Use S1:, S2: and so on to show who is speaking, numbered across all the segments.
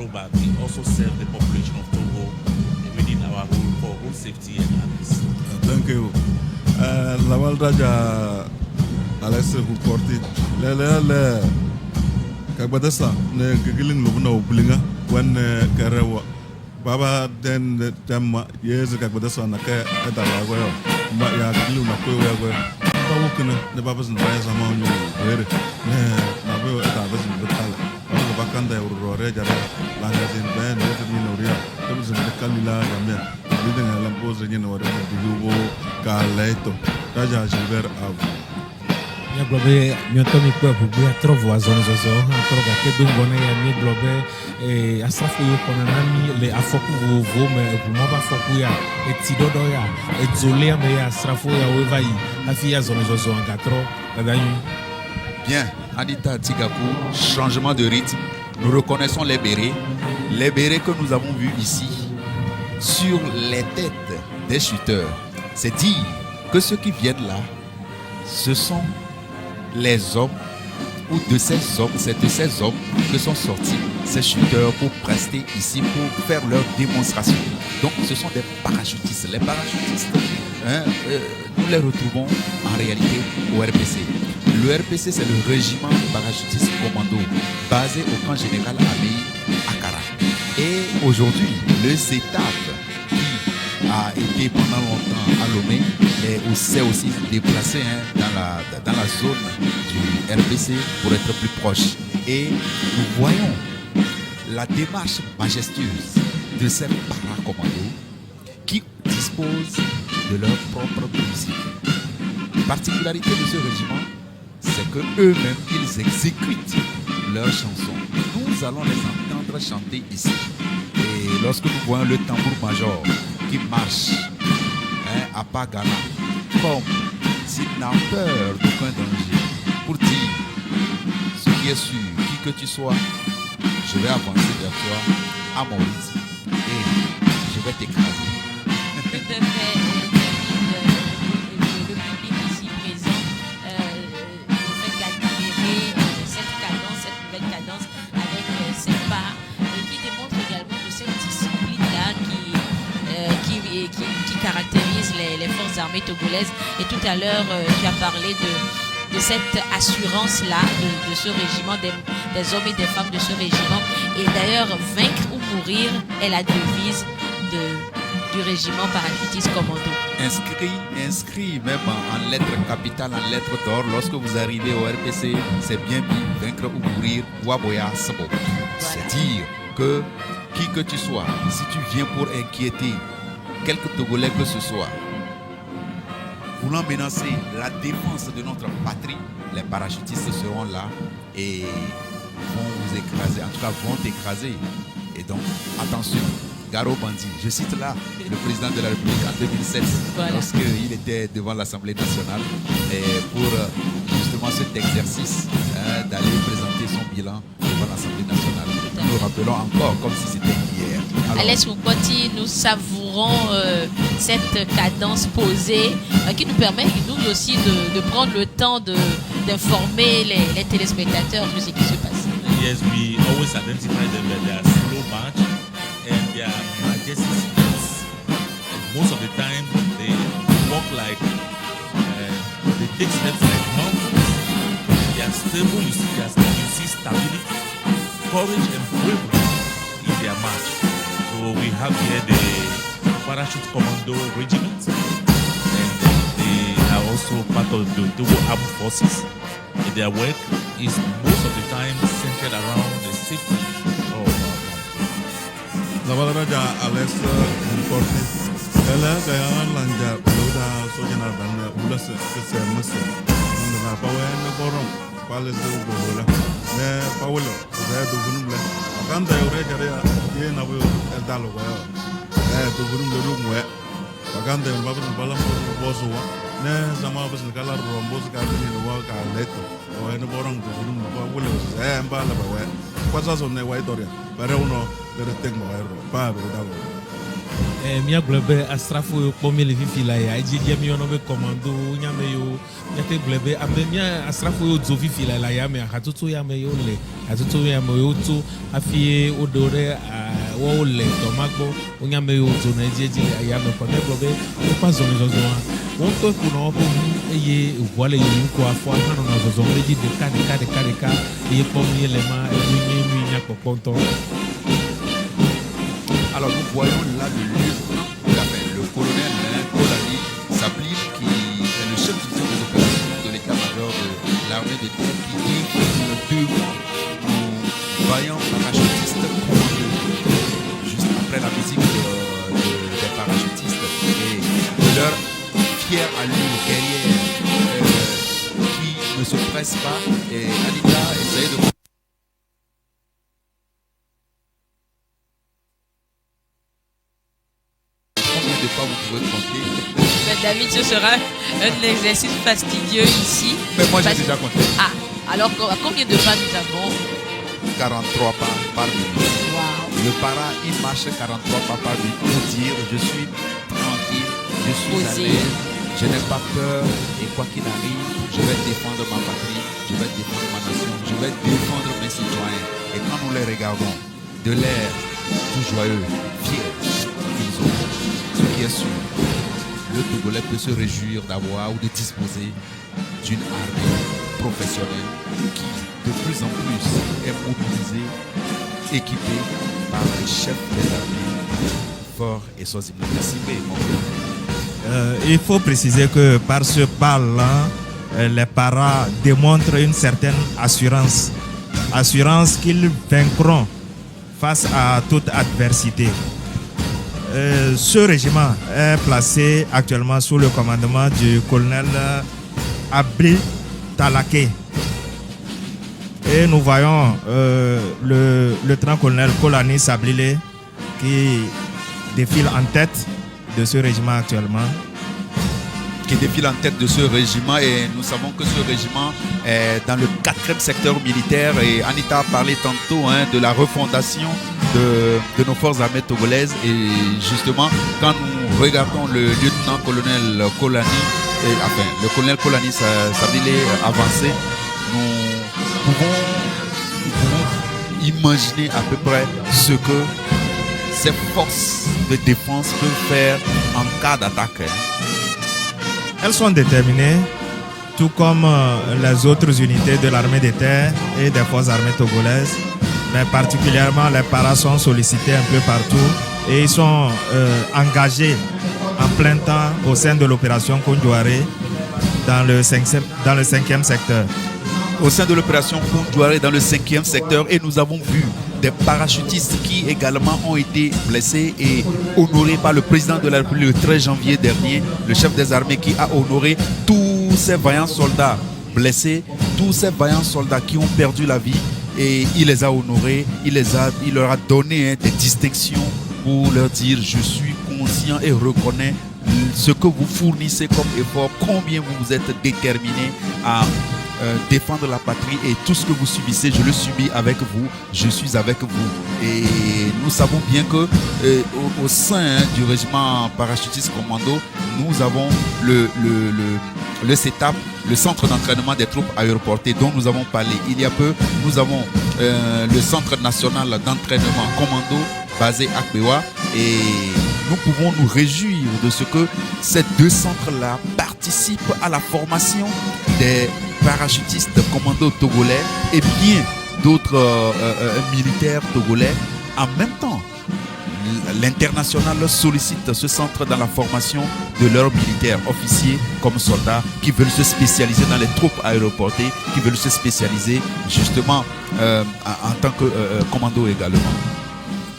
S1: throwback. We also serve the population of Togo within our role for road safety and others.
S2: Thank you. Lawal Raja Alesse Hukorti Lele Kagbadesa ne gigiling lubna ublinga when Karewa Baba den Tamma years Kagbadesa na ka etalago ma ya gilu na ko we ba wukuna ne babas na ya sama nyu were ne na be etabas ni betala ba bakanda urore jara la ngazin ben ne ni noria tabu zin kalila gamia bidin la pose ni no de dubo kaleto Raja Gilbert Av
S3: ya globe nyotomi kwa bubu ya trovo azone zozo trovo ke dungona ya mi globe asafu yo konanami le afoku vovo me mo ba foku ya etidodo ya ezole me ya asafu ya wevai afi ya zone zozo ngatro dadanyu.
S4: Bien, Anita Tigaku, changement de rythme. Nous reconnaissons les bérets que nous avons vus ici sur les têtes des chuteurs. C'est dire que ceux qui viennent là, ce sont les hommes ou de ces hommes, c'est de ces hommes que sont sortis ces shooters pour prester ici, pour faire leur démonstration. Donc ce sont des parachutistes. Les parachutistes, nous les retrouvons en réalité au RPC. Le RPC, c'est le régiment parachutiste commando basé au camp général Améi à Kara. Et aujourd'hui, le CETAP qui a été pendant longtemps à Lomé s'est aussi déplacé dans la zone du RPC pour être plus proche. Et nous voyons la démarche majestueuse de ces paracommandos qui disposent de leur propre musique. La particularité de ce régiment, c'est que eux-mêmes, ils exécutent leurs chansons. Nous allons les entendre chanter ici. Et lorsque nous voyons le tambour-major qui marche à pas galant, comme s'il n'a peur d'aucun danger, pour dire ce qui est sûr, qui que tu sois, je vais avancer vers toi à mon rythme et je vais t'écraser.
S5: Tout à fait. Le public ici présent, le fait d'admirer cette cadence, cette nouvelle cadence avec ses pas et qui démontre également de cette discipline-là qui caractérise les forces armées togolaises. Et tout à l'heure, tu as parlé de cette assurance-là de ce régiment, des hommes et des femmes de ce régiment. Et d'ailleurs, vaincre ou mourir est la devise du régiment parachutiste commando.
S4: Inscrit même en lettres capitales, en lettres d'or, lorsque vous arrivez au RPC, c'est bien mis, vaincre ou mourir, Waboya Sabo. C'est dire que qui que tu sois, si tu viens pour inquiéter quelque Togolais que ce soit, voulant menacer la défense de notre patrie, les parachutistes seront là et vont vous écraser, en tout cas vont t'écraser. Et donc, attention, Garo Bandi, je cite là le président de la République en 2007, lorsqu'il était devant l'Assemblée nationale pour justement cet exercice d'aller présenter son bilan devant l'Assemblée nationale. Nous rappelons encore comme si c'était hier.
S5: Alès Moukoti, nous savourons cette cadence posée qui nous permet, nous aussi, de prendre le temps d'informer les téléspectateurs de ce qui se passe.
S1: Yes, we always identify them that they are slow march and they are majestic steps. Most of the time, they walk like, they take steps like mountains. They are stable, you see stability, courage and bravery in their march. So we have here the Parachute Commando Regiment, and they are also part of the Togo Armed Forces. And their work is most of the time centered around the safety of our country.
S2: Lawal Raja Alesse Hukorti Ela Gaya Lanja Luda Sojana Dan Ula Se Mese Na Pawe Ne Borom Pale Se Ugola Ne Pawelo Zaya Dugunumle Akanda Yore Jarea Ye Nabu Dalo Gaya Dugunumle Rumwe Akanda Yore Babu Balam Bosuwa Ne Sama Babu Kala Rombos Kadini Nuwa Kaleto Oe Ne Borom Dugunumle Pawelo Zaya Mbala Bawe Kwaza Sonne Waitoria Bare uno de Tengo Aero, Pablo Davo.
S3: míagblɔ be asrafo yiwo kpɔm míele fifi la ya edzidze míyɔnɔ be kɔmando nyame yiwo míate gblɔ be ame mía asrafo yiwo dzo fifi la yamea hatsotso yame yiwo le hatsotso yame yiwo tso hafi woɖewo ɖe wɔwo le dɔma gbɔ wonyame yiwo dzo na edzi le yame kɔ ne gblɔ be woƒe azɔlizɔzɔa wotɔ ƒona woƒe ŋu eye ʋua le yiyim ko afɔa hã nɔnɔ zɔzɔm ɖe dzi ɖeka eye kpɔm míele ma enu nye nu nyakpɔkpɔ ŋutɔ.
S4: Alors nous voyons là le colonel Kolani Sablil qui est le chef division des opérations de l'état-major de l'armée de terre qui dit devant nos vaillants parachutistes juste après la musique des parachutistes et leur fière allure guerrière qui ne se presse pas et Anita essaye de pas vous pouvez compter.
S5: Mais David, ce sera un exercice fastidieux ici.
S4: Mais moi j'ai déjà compté.
S5: Ah, alors combien de pas nous avons?
S4: 43 pas par minute.
S5: Wow.
S4: Le para, il marche 43 pas par minute pour dire je suis tranquille, je suis à l'aise, je n'ai pas peur et quoi qu'il arrive, je vais défendre ma patrie, je vais défendre ma nation, je vais défendre mes citoyens. Et quand nous les regardons, de l'air tout joyeux, fier, ils ont ce qui est sûr. Le Togolais peut se réjouir d'avoir ou de disposer d'une armée professionnelle qui de plus en plus est mobilisée, équipée par les chefs des armées forts et sensibles. Merci,
S6: il faut préciser que par ce bal-là, les paras démontrent une certaine assurance qu'ils vaincront face à toute adversité. Ce régiment est placé actuellement sous le commandement du colonel Abri Talaké. Et nous voyons le lieutenant-colonel Kolani Sablile qui défile en tête de ce régiment actuellement.
S4: Qui défile en tête de ce régiment et nous savons que ce régiment est dans le 4e secteur militaire et Anita a parlé tantôt de la refondation de nos forces armées togolaises et justement quand nous regardons le lieutenant-colonel Kolani, le colonel Kolani Sablile avancé, nous pouvons imaginer à peu près ce que ces forces de défense peuvent faire en cas d'attaque.
S6: Elles sont déterminées, tout comme les autres unités de l'armée de terre et des forces armées togolaises. Mais particulièrement, les paras sont sollicités un peu partout et ils sont engagés en plein temps au sein de l'opération Kondouaré dans le 5e secteur.
S4: Au sein de l'opération Kondouaré dans le 5e secteur et nous avons vu des parachutistes qui également ont été blessés et honorés par le président de la République le 13 janvier dernier, le chef des armées qui a honoré tous ces vaillants soldats blessés, tous ces vaillants soldats qui ont perdu la vie et il les a honorés, il leur a donné des distinctions pour leur dire je suis conscient et reconnais ce que vous fournissez comme effort, combien vous vous êtes déterminés à défendre la patrie et tout ce que vous subissez, je le subis avec vous, je suis avec vous. Et nous savons bien que au sein du régiment parachutiste commando, nous avons le CETAP, le centre d'entraînement des troupes aéroportées dont nous avons parlé il y a peu. Nous avons le centre national d'entraînement commando basé à Kbewa et nous pouvons nous réjouir de ce que ces deux centres-là participent à la formation des parachutistes commando togolais et bien d'autres militaires togolais. En même temps, l'international sollicite ce centre dans la formation de leurs militaires, officiers comme soldats qui veulent se spécialiser dans les troupes aéroportées, qui veulent se spécialiser justement en tant que commando également.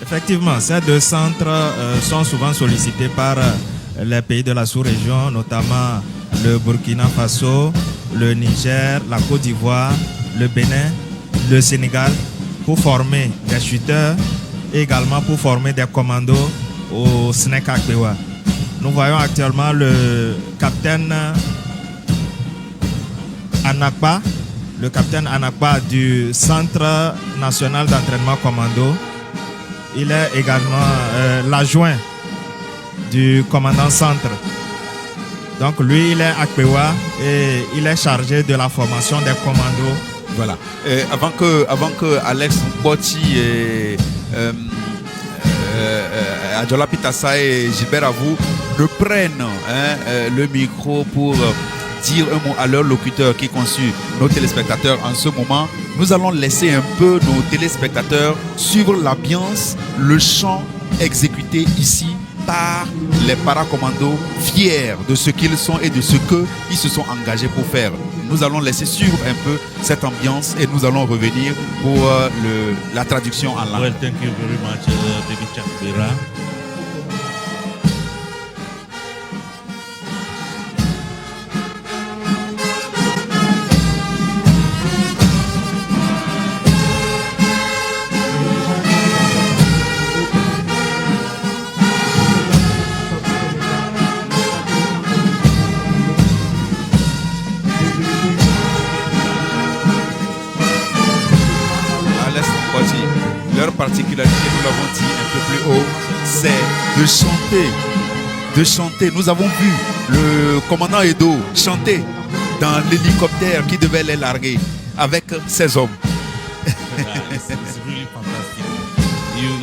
S6: Effectivement, ces deux centres sont souvent sollicités par les pays de la sous-région, notamment le Burkina Faso, le Niger, la Côte d'Ivoire, le Bénin, le Sénégal, pour former des shooters et également pour former des commandos au SNEC à Kbewa. Nous voyons actuellement le capitaine Anakba, du Centre national d'entraînement commando. Il est également l'adjoint du commandant centre. Donc lui, il est à Kwewa et il est chargé de la formation des commandos.
S4: Voilà. Avant que Alex Mboti et Adjola Pitassa et Gilbert Avou ne prennent le micro pour dire un mot à leur locuteur qui consulte nos téléspectateurs en ce moment, nous allons laisser un peu nos téléspectateurs suivre l'ambiance, le chant exécuté ici par les paracommandos, fiers de ce qu'ils sont et de ce qu'ils se sont engagés pour faire. Nous allons laisser suivre un peu cette ambiance et nous allons revenir pour la traduction en langue.
S1: Well, thank you very much, David Chakbera.
S4: Leur particularité, nous l'avons dit un peu plus haut, c'est de chanter. Nous avons vu le commandant Edo chanter dans l'hélicoptère qui devait les larguer avec ses hommes.
S1: It's really fantastic.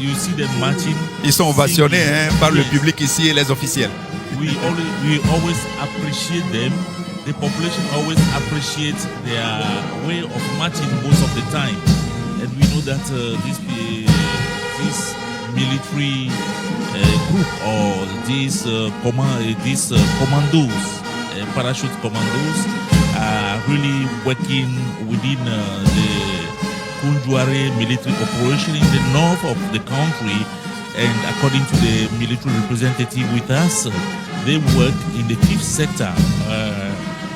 S1: You see them marching.
S4: Ils sont ovationnés par le public ici et les officiels.
S1: We always appreciate them. The population always appreciates their way of marching most of the time. And we know that this military group or these commandos, parachute commandos, are really working within the Kunjuare military operation in the north of the country. And according to the military representative with us, they work in the 5th sector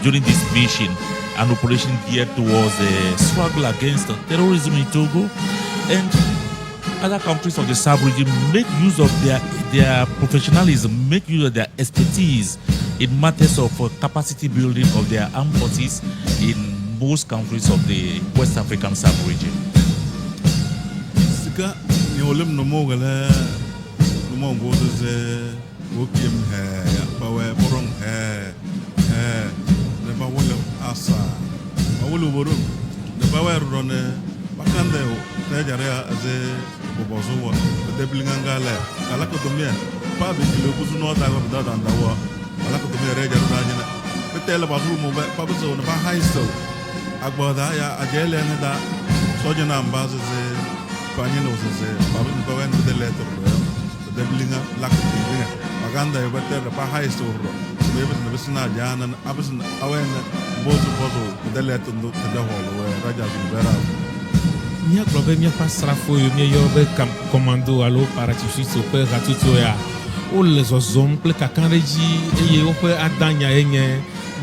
S1: during this mission. An operation geared towards the struggle against terrorism in Togo, and other countries of the sub-region make use of their professionalism, make use of their expertise in matters of capacity building of their armed forces in most countries of the West African sub-region.
S2: Sika ni olim no mogale no mongo ze wokim he ya bawe borong he ne ba wole asa awolu borum ne ba wa rone bakande ne jare ze bobozo wa de blingangale ala ko domia pa be kilo buzu no da da da wa ala ko domia re jaru da nyina betele ba ru mo ba buzo ne ba haiso agboda ya ajele ne da sojana mbazo ze panye no ze ba ba wen de letter de blinga lak blinga baganda ya betele ba haiso ro maybe ne bisna jana abisna awen bozo de letter no de holo raja zubera
S3: mia globe mia pasrafo yo mia yobe commando alo parachutiste pe ratuto ya o les ozom ple kakanreji eye o pe adanya enye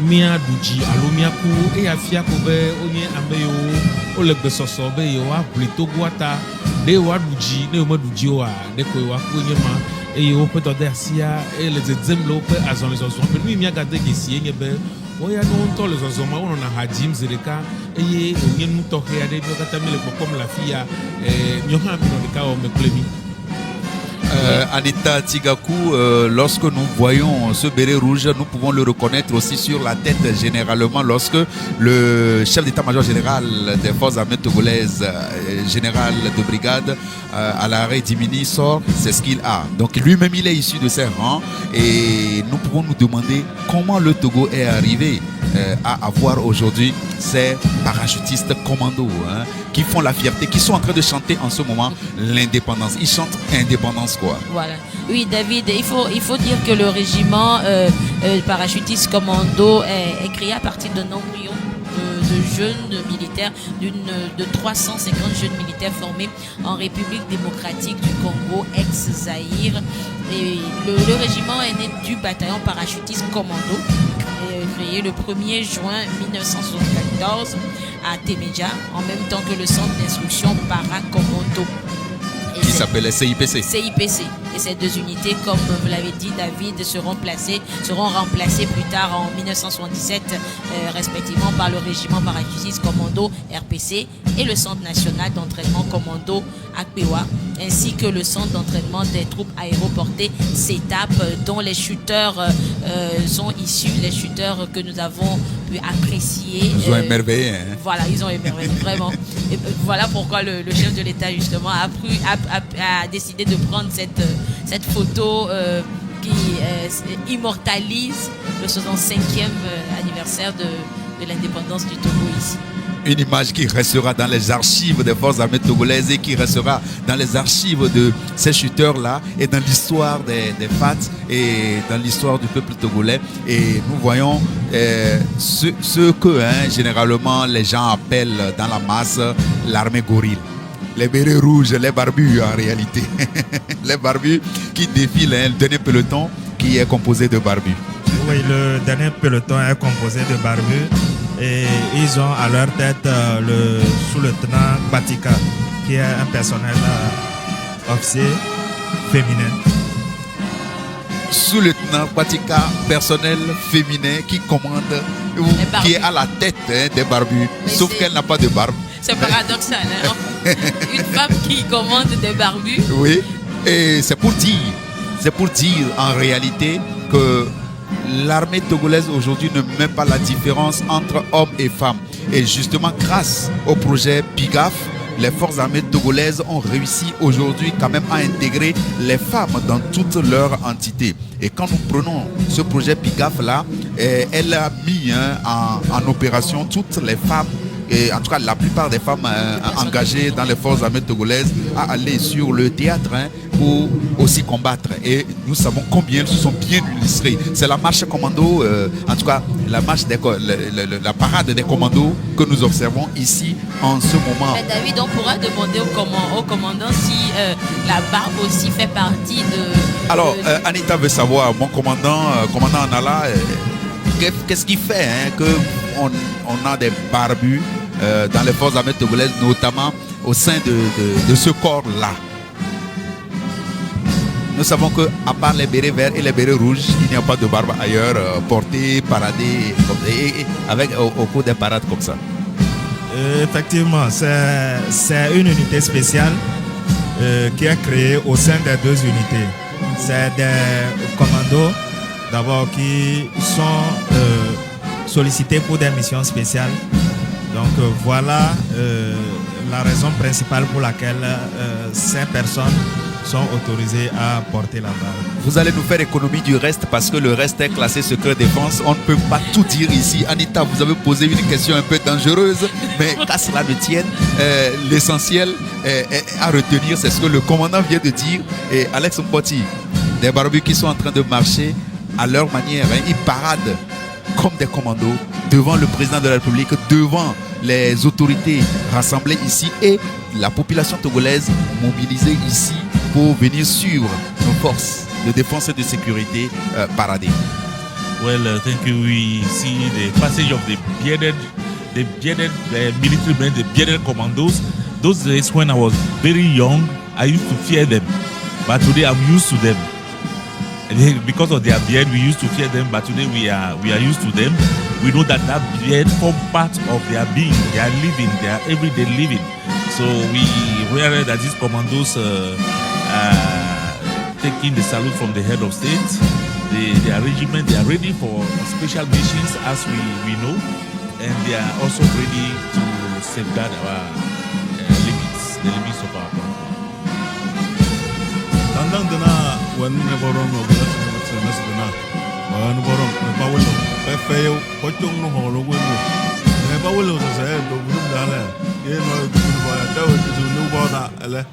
S3: mia duji alo mia ku e afia ko be onye ambe yo o le gbesoso be yo wa blito guata de wa duji ne o ma duji wa de ko wa ku nye ma eye o pe to de asia e le zemlo pe azon les ozom pe mi mia gade gesi enye be oya no nto les ozom ma na hajim zereka eye onye nu to he ade bi kata mele comme la fille mi ha mi no de ka o me plemi.
S4: Anita Tigaku, lorsque nous voyons ce béret rouge, nous pouvons le reconnaître aussi sur la tête généralement lorsque le chef d'état-major général des forces armées togolaises, général de brigade, à l'arrêt d'Imini sort, c'est ce qu'il a. Donc lui-même il est issu de ses rangs et nous pouvons nous demander comment le Togo est arrivé à avoir aujourd'hui ces parachutistes commandos qui font la fierté, qui sont en train de chanter en ce moment l'indépendance. Ils chantent indépendance quoi.
S5: Voilà. Oui, David, il faut dire que le régiment parachutiste commando est créé à partir d'un embryon de jeunes militaires, de 350 jeunes militaires formés en République démocratique du Congo, ex-Zaïre. Et le régiment est né du bataillon parachutiste commando, créé le 1er juin 1974 à Temeja, en même temps que le centre d'instruction paracommando.
S4: qui s'appelait CIPC.
S5: CIPC. Et ces deux unités, comme vous l'avez dit, David, seront remplacées plus tard en 1977, respectivement par le régiment parachutiste commando RPC et le centre national d'entraînement commando ACPEWA, ainsi que le centre d'entraînement des troupes aéroportées CETAP, dont les shooters sont issus, les shooters que nous avons pu apprécier.
S4: Ils ont émerveillé. Hein?
S5: Voilà, ils ont émerveillé, vraiment. Et voilà pourquoi le chef de l'État, justement, a décidé de prendre cette photo qui immortalise le 65e anniversaire de l'indépendance du Togo ici.
S4: Une image qui restera dans les archives des forces armées togolaises et qui restera dans les archives de ces shooters-là et dans l'histoire des FAT et dans l'histoire du peuple togolais. Et nous voyons ce que généralement les gens appellent dans la masse l'armée gorille. Les bérets rouges, les barbus en réalité. Les barbus qui défilent, le dernier peloton qui est composé de barbus.
S6: Oui, le dernier peloton est composé de barbus. Et ils ont à leur tête le sous-lieutenant Batika, qui est un personnel officier féminin.
S4: Sous-lieutenant Batika, personnel féminin qui commande, qui est à la tête des barbus, sauf qu'elle n'a pas de barbe.
S5: C'est paradoxal, hein? Une femme qui commande des barbus.
S4: Oui, et c'est pour dire en réalité que l'armée togolaise aujourd'hui ne met pas la différence entre hommes et femmes. Et justement, grâce au projet PIGAF, les forces armées togolaises ont réussi aujourd'hui quand même à intégrer les femmes dans toute leur entité. Et quand nous prenons ce projet PIGAF-là, elle a mis en opération toutes les femmes, et en tout cas la plupart des femmes engagées dans les forces armées togolaises à aller sur le théâtre pour aussi combattre. Et nous savons combien elles se sont bien illustrées. C'est la marche commando, en tout cas la marche la parade des commandos que nous observons ici en ce moment.
S5: Mais David, on pourra demander au commandant si la barbe aussi fait partie de...
S4: Alors, Anita veut savoir, mon commandant Anala, qu'est-ce qui fait qu'on a des barbus dans les forces armées togolaises, notamment au sein de ce corps-là? Nous savons qu'à part les bérets verts et les bérets rouges, il n'y a pas de barbe ailleurs portée, paradée, au cours des parades comme ça.
S6: Effectivement, c'est une unité spéciale qui est créée au sein des deux unités. C'est des commandos d'abord qui sont sollicités pour des missions spéciales. Donc voilà la raison principale pour laquelle ces personnes sont autorisées à porter la barbe.
S4: Vous allez nous faire économie du reste parce que le reste est classé secret défense. On ne peut pas tout dire ici. Anita, vous avez posé une question un peu dangereuse, mais qu'à cela ne tienne, l'essentiel à retenir, c'est ce que le commandant vient de dire. Et Alex Mpoti, des barbus qui sont en train de marcher à leur manière, ils paradent comme des commandos devant le président de la République, devant les autorités rassemblées ici et la population togolaise mobilisée ici pour venir suivre nos forces de défense et de sécurité parader.
S1: Well, thank you. We see the passage of the bearded military men, the bearded commandos. Those days when I was very young, I used to fear them, but today I'm used to them. Because of their beard, we used to fear them, but today we are used to them. We know that beard forms part of their being, their living, their everyday living. So we realize that these commandos taking the salute from the head of state. Their regiment, they are ready for special missions, as we know, and they are also ready to safeguard our limits, the limits of our country.
S2: When Nevoron of the Mesdana, Nevoron, the Pawelo, Fail, Potong, Holo, Never will say, but we don't know, you know, to new water.